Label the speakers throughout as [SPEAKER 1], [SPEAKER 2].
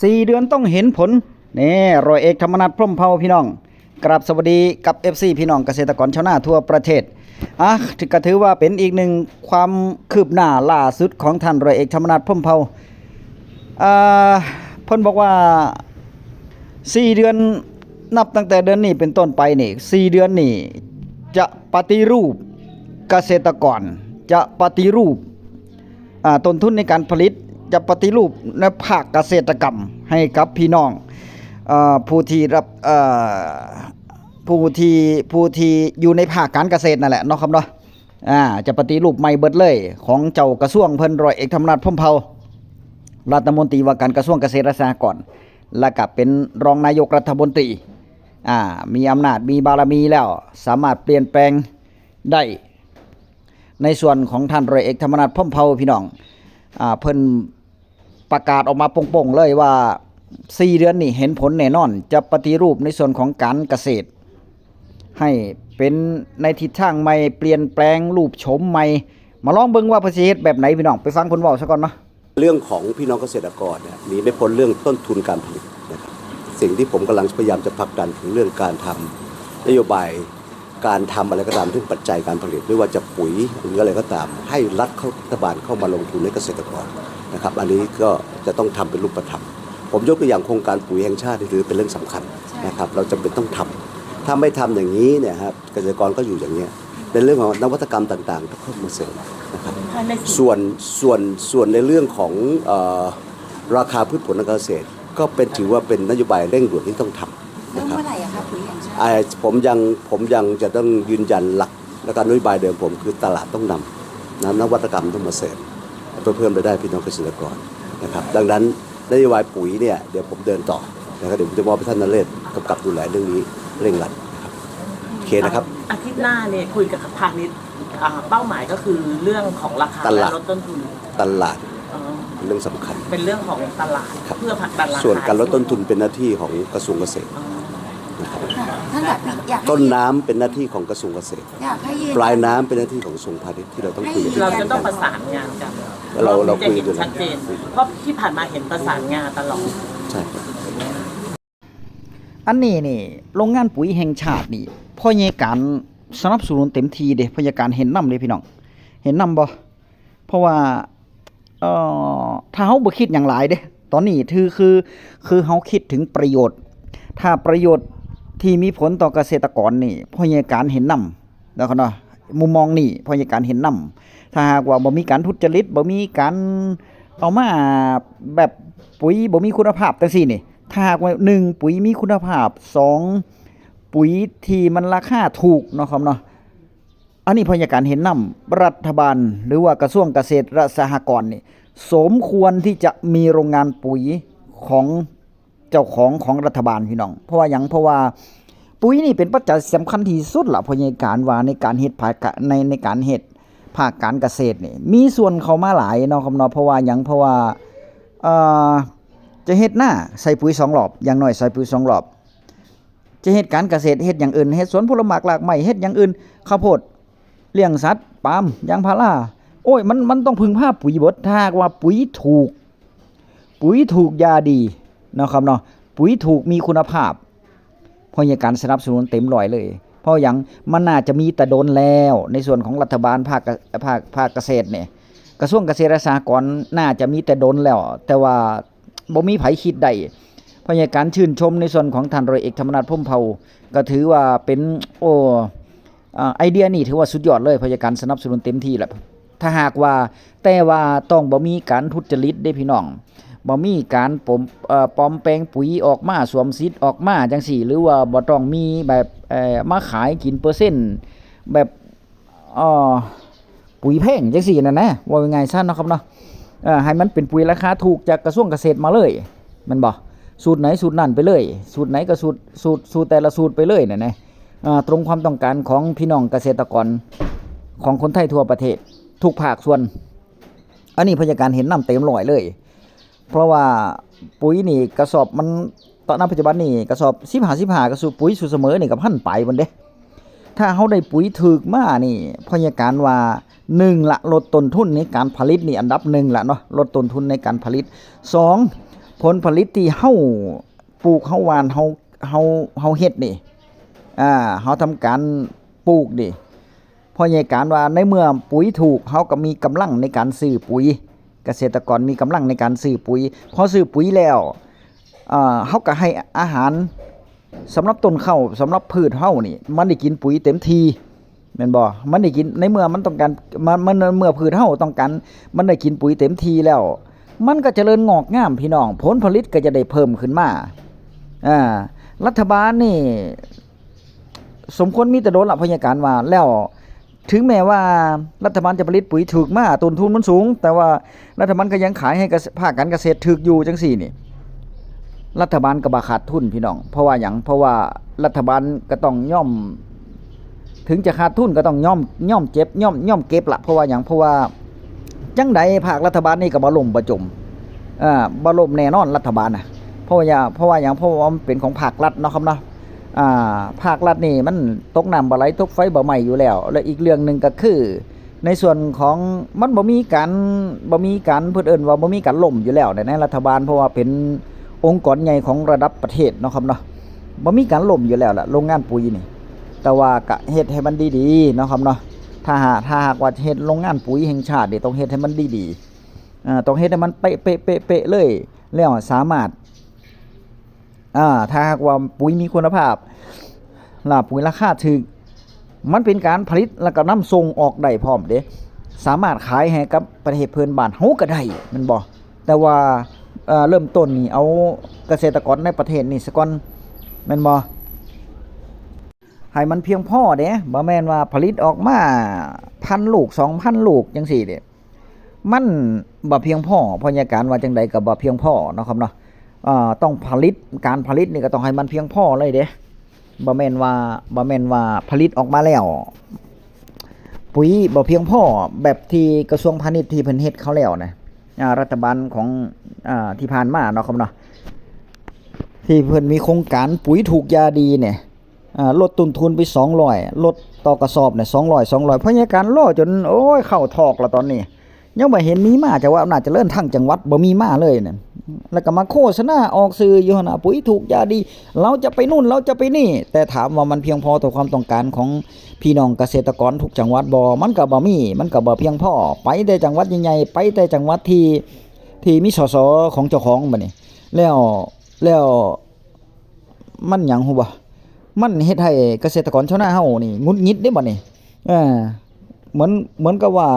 [SPEAKER 1] 4 เดือนต้องเห็นผลนี่ร้อยเอกธรรมนัสพรหมเผ่าพี่น้องกราบสวัสดีกับ FC พี่น้องเกษตรกรชาวนาทั่วประเทศก็ถือว่าเป็นอีกหนึ่งความคืบหน้าล่าสุดของท่านร้อยเอกธรรมนัสพรหมเผ่าเพิ่นบอกว่า4 เดือนนับตั้งแต่เดือนนี้เป็นต้นไปนี่4 เดือนนี่จะปฏิรูปเกษตรกรจะปฏิรูปต้นทุนในการผลิตจะปฏิรูปในภาคเกษตรกรรมให้กับพี่น้องผู้ที่รับผู้ที่อยู่ในภาคการเกษตรนั่นแหละเนาะครับเนาะจะปฏิรูปใหม่เบิดเลยของเจ้ากระทรวงเพิ่นร้อยเอกธรรมนัสพรหมเผ่ารัฐมนตรีว่าการกระทรวงเกษตรและสหกรณ์และก็เป็นรองนายกรัฐมนตรีมีอำนาจมีบารมีแล้วสามารถเปลี่ยนแปลงได้ในส่วนของท่านร้อยเอกธรรมนัสพรหมเผ่าพี่น้องเพิ่นประกาศออกมาโป่งๆเลยว่า4 เดือนนี่เห็นผลแน่นอนจะปฏิรูปในส่วนของการเกษตรให้เป็นในทิศทางใหม่เปลี่ยนแปลงรูปโฉมใหม่มาลองเบิ่งว่าเพิ่นสิเฮ็ดแบบไหนพี่น้องไปฟังเพิ่นเว้าซะก่อนเนาะ
[SPEAKER 2] เรื่องของพี่น้องเกษตรกรเนี่ยหนีไม่พ้นเรื่องต้นทุนการผลิตนะครับสิ่งที่ผมกำลังพยายามจะผลักดันถึงเรื่องการทำนโยบายการทำอะไรก็ตามที่ปัจจัยการผลิตไม่ว่าจะปุ๋ยหรืออะไรก็ตามให้รัฐบาลเข้ามาลงทุนในเกษตรกรนะครับอันนี้ก็จะต้องทำเป็นรูปธรรมผมยกตัวอย่างโครงการปุ๋ยแห่งชาติที่ถือเป็นเรื่องสำคัญนะครับเราจำเป็นต้องทำถ้าไม่ทำอย่างนี้เนี่ยครับเกษตรกรก็อยู่อย่างนี้เป็นเรื่องของนวัตกรรมต่างๆต้องเข้ามาเสริมนะครับส่วนในเรื่องของราคาพืชผลทางการเกษตรก็เป็นถือว่าเป็นนโยบายเร่งด่วนที่ต้องทำนะครับเมื่อไหร่ครับปุ๋ยแห่งชาติผมยังจะต้องยืนยันหลักและการนโยบายเดิมผมคือตลาดต้องนำนวัตกรรมต้องมาเสริมเพื่อเพิ่มรายได้พี่น้องเกษตรกรนะครับดังนั้นนโยบายปุ๋ยเนี่ยเดี๋ยวผมเดินต่อนะครับเดี๋ยวผมจะมอบให้ท่านนเรศกำกับดูแลเรื่องนี้เร่งรัดนะครับโอเคนะครับ
[SPEAKER 3] อาทิตย์หน้าเนี่ยคุยกับพาณิชย์เป้าหมายก็คือเรื่องของราคาและลดต้นทุน
[SPEAKER 2] ตลาดเรื่องสำคัญ
[SPEAKER 3] เป็นเรื่องของตลาดเพื่อผลักดันราคา
[SPEAKER 2] ส่วนการลดต้นทุนเป็นหน้าที่ของกระทรวงเกษตร
[SPEAKER 4] ท่านอยาก
[SPEAKER 2] ต้นน้ำเป็นหน้าที่ของกระทรวงเกษตรปลายน้ำเป็นหน้าที่ของกระทรวงพาณิชย์ที่เราต้องคุยกัน
[SPEAKER 3] เราจะต้องประสานงานกัน
[SPEAKER 2] เราคุยกัน
[SPEAKER 3] ชัดเจนเพราะที่ผ่านมาเห็นประสานงานตลอด
[SPEAKER 2] ใช่
[SPEAKER 1] อันนี้นี่โรงงานปุ๋ยแห่งชาตินี่พ่อใหญ่การสนับสนุนเต็มทีเด้พ่อใหญ่การเห็นนำเลยพี่น้องเห็นนำบ่เพราะว่าถ้าเฮาบ่คิดหยังหลายเด้ตอนนี้คือเฮาคิดถึงประโยชน์ถ้าประโยชน์ที่มีผลต่อเกษตรกรนี่พ่อใหญ่การเห็นนำแล้วเนาะมุมมองนี่พ่อใหญ่การเห็นนำถ้าหากว่าบ่มีการทุจริตบ่มีการเอามาแบบปุ๋ยบ่มีคุณภาพจังซี่นี่ถ้าหากว่า1ปุ๋ยมีคุณภาพ2ปุ๋ยที่มันราคาถูกเนาะครับเนาะอันนี้พ่อใหญ่การเห็นนำรัฐบาลหรือว่ากระทรวงเกษตรและสหกรณ์นี่สมควรที่จะมีโรงงานปุ๋ยของเจ้าของรัฐบาลพี่น้องเพราะว่าปุ๋ยนี่เป็นปัจจัยสำคัญที่สุดล่ะพ่อใหญ่การว่าในการเฮ็ดภาคในการเฮ็ดภาคการเกษตรนี่มีส่วนเข้ามาหลายเนาะครับเนาะเพราะว่าจะเฮ็ดหน้าใส่ปุ๋ย2รอบอย่างน้อยใส่ปุ๋ย2รอบจะเฮ็ดการเกษตรเฮ็ดอย่างอื่นเฮ็ดสวนผลไม้หลากไม้เฮ็ดอย่างอื่นข้าวโพดเลี้ยงสัตว์ปาล์มยางพาราโอ้ยมันต้องพึ่งพาปุ๋ยเบิดถ้าว่าปุ๋ยถูกยาดีเนาะครับเนาะปุ๋ยถูกมีคุณภาพเพราะอย่างการสนับสนุนเต็มร้อยเลยเพราะอย่างมันน่าจะมีแต่โดนแล้วในส่วนของรัฐบาลภาคเกษตรเนี่ยกระทรวงเกษตรและสหกรณ์น่าจะมีแต่โดนแล้วแต่ว่าบ่มีไผคิดได้เพราะอย่างการชื่นชมในส่วนของท่านร้อยเอกธรรมนัสพรหมเผ่าก็ถือว่าเป็นไอเดียนี่ถือว่าสุดยอดเลยเพราะอย่างการสนับสนุนเต็มที่แหละถ้าหากว่าแต่ว่าต้องบ่มีการทุจริตได้พี่น้องบ่มีการปลอมแปลงปุ๋ยออกมาสวมสิทธิ์ออกมาจังซี่หรือว่าบ่ต้องมีแบบมาขายกินเปอร์เซ็นต์แบบปุ๋ยแพงจังซี่นั่นนะว่ายังไงซะเนาะครับเนาะให้มันเป็นปุ๋ยราคาถูกจากกระทรวงเกษตรมาเลยมันบ่สูตรไหนสูตรนั่นไปเลยสูตรไหนก็สูตรแต่ละสูตรไปเลยนั่นนะตรงความต้องการของพี่น้องเกษตรกรของคนไทยทั่วประเทศทุกภาคส่วนอันนี้พยาการเห็นนำเต็มร้อยเลยเพราะว่าปุ๋ยนี่กระสอบมันตอนปัจจุบันนี่กระสอบ15กระสอบปุ๋ยสูตรเสมอนี่กับ1,000ไปบัดเด้ถ้าเฮาได้ปุ๋ยถูกมานี่พยาการว่า1ละลดต้นทุนในการผลิตนี่อันดับ1ละเนาะลดต้นทุนในการผลิต2 ผลผลิตที่เฮาปลูกเฮาหว่านเฮาเฮ็ดนี่เฮาทำการปลูกนี่เพราะใหญ่การว่าในเมื่อปุ๋ยถูกเฮาก็มีกำลังในการซื้อปุ๋ยเกษตรกรมีกำลังในการซื้อปุ๋ยพอซื้อปุ๋ยแล้วเฮาก็ให้อาหารสำหรับต้นข้าวสำหรับพืชเฮานี่มันได้กินปุ๋ยเต็มทีแม่นบ่มันได้กินในเมื่อมันต้องการมันเมื่อพืชเฮาต้องการมันได้กินปุ๋ยเต็มทีแล้วมันก็เจริญงอกงามพี่น้องผลผลิตก็จะได้เพิ่มขึ้นมารัฐบาลนี่สมควรมีแต่โดนละพยาการว่าแล้วถึงแม้ว่ารัฐบาลจะผลิตปุ๋ยถูกมาต้นทุนมันสูงแต่ว่ารัฐบาลก็ยังขายให้ภาคการเกษตรถูกอยู่จังซี่นี่รัฐบาลก็บ่ขาดทุนพี่น้องเพราะว่าหยังเพราะว่ารัฐบาลก็ต้องย่อมถึงจะขาดทุนก็ต้องย่อมเจ็บย่อมเก็บละเพราะว่าหยังเพราะว่าจังใดภาครัฐบาลนี่ก็บ่ล่มบ่จมบ่ล่มแน่นอนรัฐบาลน่ะเพราะว่าหยังเพราะว่ามันเป็นของภาครัฐเนาะครับเนาะภาครัฐนี่มันตกน้ำบ่ไหลตกไฟบ่ไหม้อยู่แล้วและอีกเรื่องนึงก็คือในส่วนของมันบ่มีการเพิ่นเอิ้นว่าบ่มีการล่มอยู่แล้วในรัฐบาลเพราะว่าเป็นองค์กรใหญ่ของระดับประเทศเนาะครับเนาะบ่มีการล่มอยู่แล้วล่ะโรงงานปุ๋ยนี่แต่ว่าก็เฮ็ดให้มันดีๆเนาะครับเนาะถ้าหากว่าเฮ็ดโรงงานปุ๋ยแห่งชาตินี่ต้องเฮ็ดให้มันดีๆต้องเฮ็ดให้มันเป๊ะๆเลยแล้วสามารถถ้าหากว่าปุ๋ยมีคุณภาพปุ๋ยราคาถูกมันเป็นการผลิตแล้วก็นำส่งออกได้พร้อมเด้สามารถขายให้กับประเทศเพื่อนบ้านเฮาก็ได้แม่นบ่แต่ว่าเริ่มต้นนี่เอาเกษตรกรในประเทศนี่ซะก่อนแม่นบ่ให้มันเพียงพอเด้บ่แม่นว่าผลิตออกมา 1,000 ลูก 2,000 ลูกจังซี่เด้มันบ่เพียงพอเพราะยาการว่าจังใดก็บ่เพียงพอเนาะครับเนาะต้องการผลิตนี่ก็ต้องให้มันเพียงพอเลยเด้บ่แม่นว่าผลิตออกมาแล้วปุ๋ยบ่เพียงพอแบบที่กระทรวงพาณิชย์ที่เพิ่นเฮ็ดเขาแล้วนะรัฐบาลของที่ผ่านมาเนาะครับเนาะที่เพิ่นมีโครงการปุ๋ยถูกยาดีเนี่ยลดต้นทุนไป200ลดต่อกระสอบเนี่ย200เพราะยาการรอจนโอ้ยเข้าทอกแล้วตอนนี้ยังบ่เห็นมีมาจากว่าอำนาจเจริญทั้งจังหวัดบ่มีมาเลยเนี่ยแล้วก็มาโฆษณาออกสื่ออยู่หั่นน่ะปุ๋ยถูกยาดีเราจะไปนู่นเราจะไปนี่แต่ถามว่ามันเพียงพอต่อความต้องการของพี่น้องเกษตรกรทุกจังหวัดบ่มันก็บ่มีมันก็บ่เพียงพอไปแต่จังหวัดใหญ่ๆไปแต่จังหวัดที่มีสสของเจ้าของบัดนี้แล้วมันหยังฮู้บ่มันเฮ็ดให้เกษตรกรชาวนาเฮานี่หงุดหงิดเด้บัดนี้เหมือนกับว่า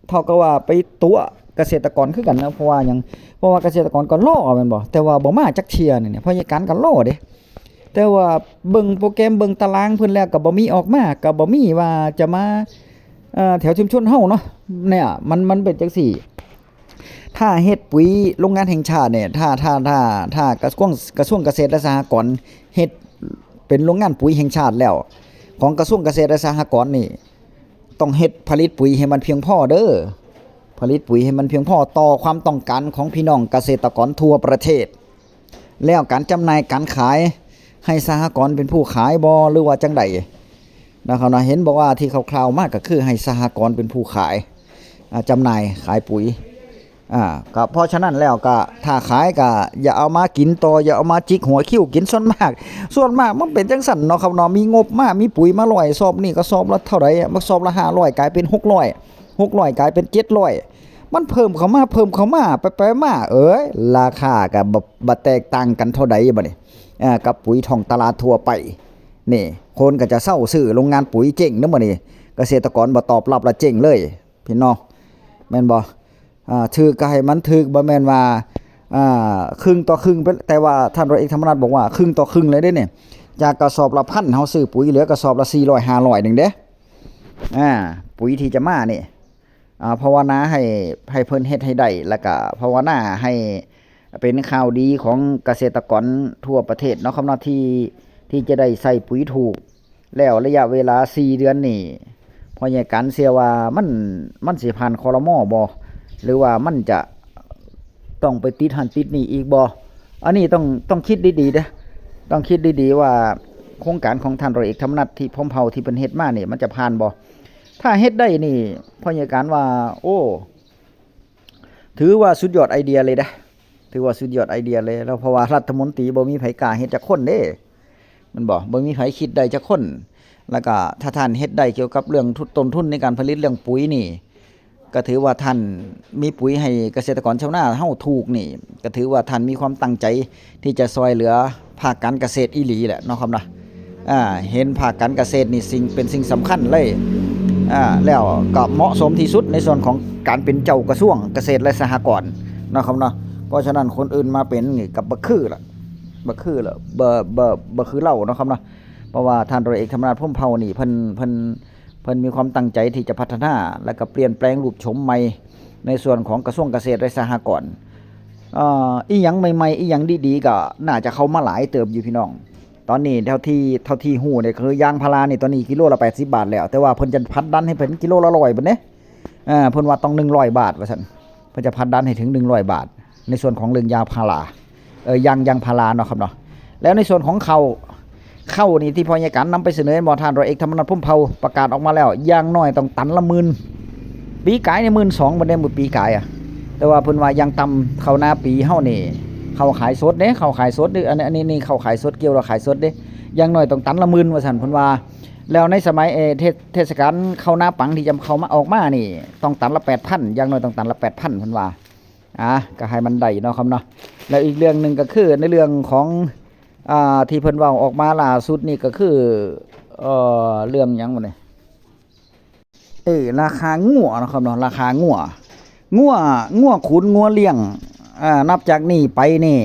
[SPEAKER 1] เท่ากับว่าไปตัวเกษตรกรคือกันนะเพราะว่าเกษตรกรก็รอแม่นบ่แต่ว่าบ่มาจักเที่ยนี่เพราะการก็รอเด้แต่ว่าเบิ่งโปรแกรมเบิ่งตารางเพิ่นแล้วก็บ่มีออกมาก็บ่มีว่าจะมาแถวชุมชนเฮาเนาะเนี่ยมันเป็นจังซี่ถ้าเฮ็ดปุ๋ยโรงงานแห่งชาติเนี่ยถ้ากระทรวงเกษตรและสหกรณ์เฮ็ดเป็นโรงงานปุ๋ยแห่งชาติแล้วของกระทรวงเกษตรและสหกรณ์นี่ต้องเฮ็ดผลิตปุ๋ยให้มันเพียงพอเด้อผลิตปุ๋ยให้มันเพียงพอต่อความต้องการของพี่น้องเกษตรกรทั่วประเทศแล้วการจำหน่ายการขายให้สหกรณ์เป็นผู้ขายบ่หรือว่าจังไดนะครับเห็นบอกว่าที่คร่าวๆมากก็คือให้สหกรณ์เป็นผู้ขายจำหน่ายขายปุ๋ยก็เพราะฉะนั้นแล้วก็ถ้าขายก็อย่าเอามากินต่ออย่าเอามาจิกหัวคิ้วกินส่วนมากมันเป็นจังซั่นเนาะครับเนาะมีงบมามีปุ๋ยมา100ซอบนี่ก็ซอบละเท่าไหร่มาซอบละ500กลายเป็น600กลายเป็น700มันเพิ่มเข้ามาไปมาราคาก็บ่แตกต่างกันเท่าใดบัดนี้กับปุ๋ยท้องตลาดทั่วไปนี่คนก็จะเซาซื้อโรงงานปุ๋ยเจ๊งเด้อมื้อนี้เกษตรกรบ่ตอบรับละเจ๊งเลยพี่น้องแม่นบ่ถือก็ให้มันถือบ่แม่นว่าครึ่งต่อครึ่งแต่ว่าท่านร้อยเอกธรรมนัสบอกว่าครึ่งต่อครึ่งเลยเด้เนี่ยจากกระสอบละ1,000เฮาซื้อปุ๋ยเหลือกระสอบละ400 500นึงเด้ปุ๋ยที่จะมานี่ภาวนาให้เพิ่นเฮ็ดให้ได้แล้วก็ภาวนาให้เป็นข่าวดีของเกษตรกรทั่วประเทศเนาะครับเนาะที่จะได้ใส่ปุ๋ยถูกแล้วระยะเวลา4เดือนนี่พอใหญ่กันเสียว่ามันสิผ่านครม.บ่หรือว่ามันจะต้องไปติดหันติดนี่อีกบ่อันนี้ต้องคิดดีๆเด้อต้องคิดดีๆว่าโครงการของท่านร้อยเอกธรรมนัสที่พร้อมเผาที่เพิ่นเฮ็ดมานี่มันจะผ่านบ่ถ้าเฮ็ดได้นี่พอใหญ่การว่าโอ้ถือว่าสุดยอดไอเดียเลยเด้อ ถือว่าสุดยอดไอเดียเลยแล้วเพราะว่ารัฐมนตรีบ่มีไผกล้าเฮ็ดจักคนเด้มันบ่มีไผคิดได้จักคนแล้วก็ถ้าท่านเฮ็ดได้เกี่ยวกับเรื่องต้นทุนในการผลิตเรื่องปุ๋ยนี่ก็ถือว่าท่านมีปุ๋ยให้เกษตรกรชาวนาเฮาถูกนี่ก็ถือว่าท่านมีความตั้งใจที่จะช่วยเหลือภาคการเกษตรอีหลีแหละเนาะครับเนาะเห็นภาคการเกษตรนี่เป็นสิ่งสำคัญเลยแล้วก็เหมาะสมที่สุดในส่วนของการเป็นเจ้ากระทรวงเกษตรและสหกรณ์เนาะครับเนาะเพราะฉะนั้นคนอื่นมาเป็นนี่ก็บ่คือละบ่คือเราเนาะครับเนาะเพราะว่าท่านร้อยเอกธรรมนัสพรหมเผ่านี่เพิ่นมีความตั้งใจที่จะพัฒนาและก็เปลี่ยนแปลงรูปโฉมใหม่ในส่วนของกระทรวงเกษตรและสหกรณ์อีหยังใหม่ๆอีหยังดีๆก็น่าจะเข้ามาหลายเติบอยู่พี่น้องตอนนี้เท่าที่ฮู้เนี่ยคือยางพารานี่ตอนนี้กิโลละ80 บาทแล้วแต่ว่าเพิ่นจะพัดดันให้เป็นกิโลละ100บัดนี้เพิ่นว่าต้อง100 บาทว่าซั่นเพิ่นจะพัดดันให้ถึง100 บาทในส่วนของเรื่องยางพารายางพาราเนาะครับเนาะแล้วในส่วนของข้าวนี่ที่พอยการนำไปเสนอบ่ท่านร้อยเอกธรรมนัสพรหมเผ่าประกาศออกมาแล้วอย่างน้อยต้องตันละหมื่นปีกายนี่ 12,000 บ่ได้มื้อปีกายแต่ว่าเพิ่นว่ายังต่ำข้าวนาปีเฮานี่ข้าวขายสดเด้ข้าวขายสดนี่อันนี้ข้าวขายสดเกี่ยวแล้วขายสดเด้อย่างน้อยต้องตันละหมื่นว่าซั่นเพิ่นว่าแล้วในสมัยเทศกาลข้าวนาปังที่จะเข้ามาออกมานี่ต้องตันละ 8,000 อย่างน้อยต้องตันละ 8,000 เพิ่นว่าก็ให้มันได้เนาะครับเนาะแล้วอีกเรื่องนึงก็คือในเรื่องของที่เพิ่นเว้าออกมาล่าสุดนี่ก็คือเรื่องหยังบ่นี่ราคางัวเนาะครับเนาะราคางัวขุนงัวเลี้ยงนับจากนี้ไปนี่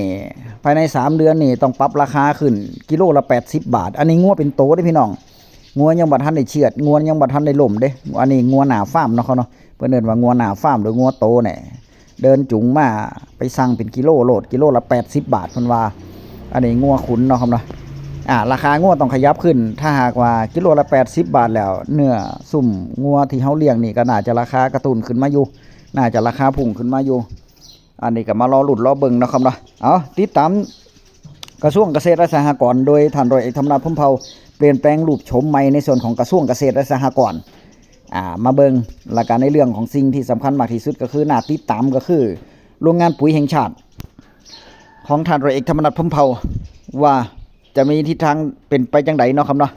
[SPEAKER 1] ภายใน3 เดือนนี่ต้องปรับราคาขึ้นกิโลละ80 บาทอันนี้งัวเป็นโตเด้พี่น้องงัวยังบ่ทันได้เชือดงัวยังบ่ทันได้ล่มเด้อันนี้งัวหน้าฟาร์มเนาะเขาเนาะเพิ่นเอิ้นว่างัวหน้าฟาร์มหรืองัวโตเนี่ยเดินจุงมาไปสั่งเป็นกิโลโลดกิโลละ80 บาทเพิ่นว่าอันนี้งัวขุนเนาะครับเนาะราคางัวต้องขยับขึ้นถ้าหากว่ากิโลละ80 บาทแล้วเนื้อสุ่มงัวที่เฮาเลี้ยงนี่ก็น่าจะราคากระตุ้นขึ้นมาอยู่น่าจะราคาพุ่งขึ้นมาอยู่อันนี้ก็มารอลุ้นรอเบิ่งเนาะครับเนาะเอาติดตามกระทรวงเกษตรและสหกรณ์โดยท่านร้อยเอกธรรมนัสพรหมเผ่าเปลี่ยนแปลงรูปโฉมใหม่ในส่วนของกระทรวงเกษตรและสหกรณ์มาเบิ่งหลักการในเรื่องของสิ่งที่สำคัญมากที่สุดก็คือน่าติดตามก็คือโรงงานปุ๋ยแห่งชาติของท่านร้อยเอกธรรมนัสพรหมเผ่าว่าจะมีทิศทางเป็นไปจังไดเนาะครับเนาะ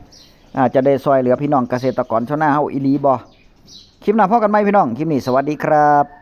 [SPEAKER 1] จะได้ช่วยเหลือพี่น้องเกษตรกรชาวนาเฮาอีหลีบ่คลิปหน้าพบกันใหม่พี่น้องคลิปนี้สวัสดีครับ